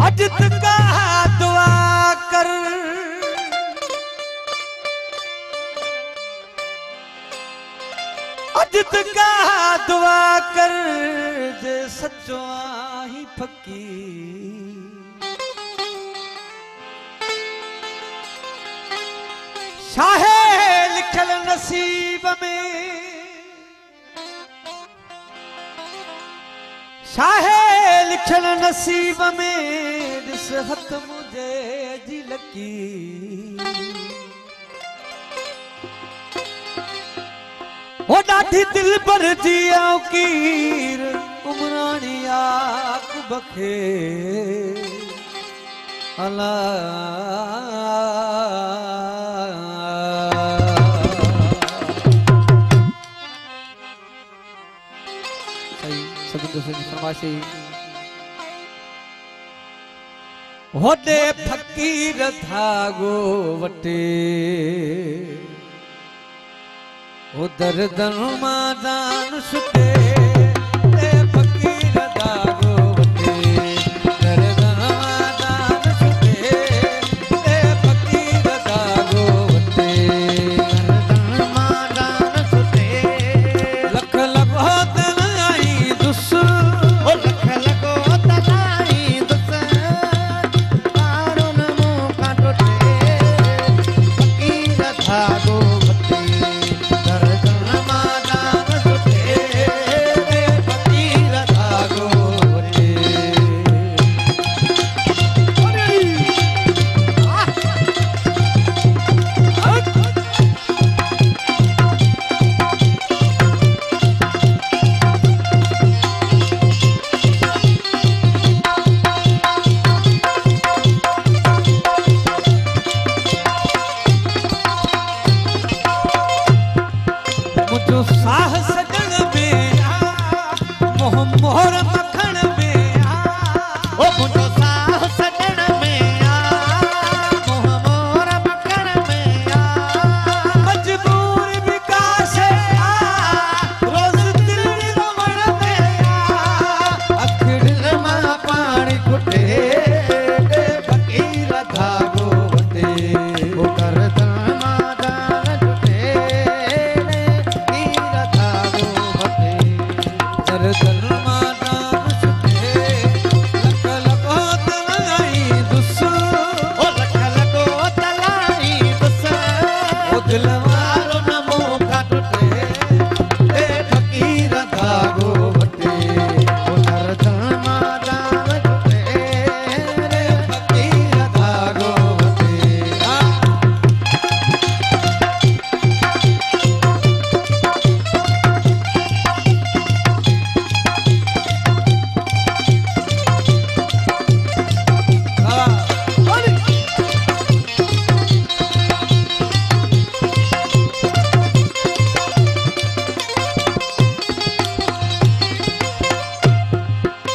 अजित का दुआ कर अजित का दुआ कर जे सचो आही फकीर शाहे लिखल नसीब में शाहे लिखल नसीब में दिस हथ मुझे जी लकी वो डाठी दिल पर जिया कीर उमरानी आक बखे अला फरमाशी होदे फकीर धागो वटे ओ दर्दन मादान सुते फकीर धागो वटे दर्दन मादान सुते फकीर धागो वटे दर्दन मादान सुते लख लगो तलाई दुस साहस गण में मोह मोहर मखण में ओ मुझो साहस गण में मोह मोहर मखण में मजबूर विकास रोज दिल रवण में अखिड़ मां पानी खुटे फकीर धागो वटे ओ करदन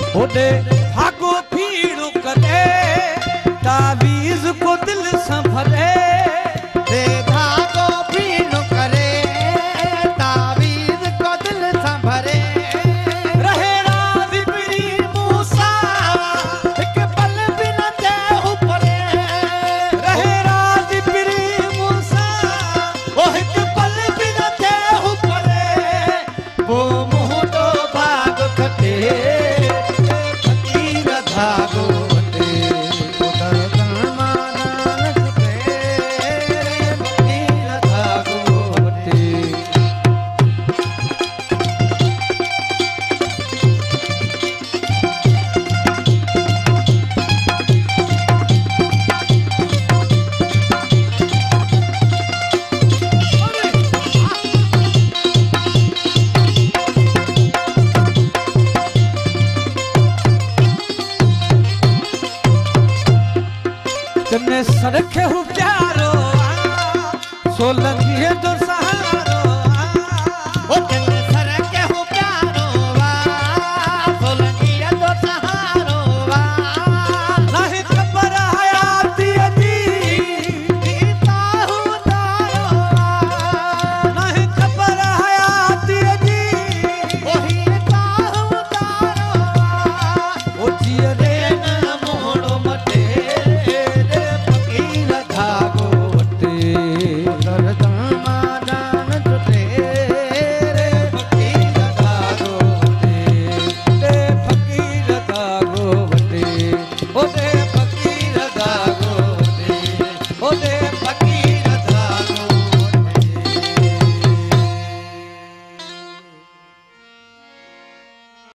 भागो पीड़ो करे तावीज को दिल संभले भागो पीड़ो करे तावीज को दिल संभले रहे राज़ी बिरी मूसा एक पल भी न दे ऊपरे रहे राज़ी बिरी मूसा ओ एक पल भी न दे ऊपरे वो मुँह तो भाग खटे धागो वटे दर्दन मादान सुते फकीर धागो वटे तने सड़के हु प्यारो सोलंगी है जो सहारो ओ तने रे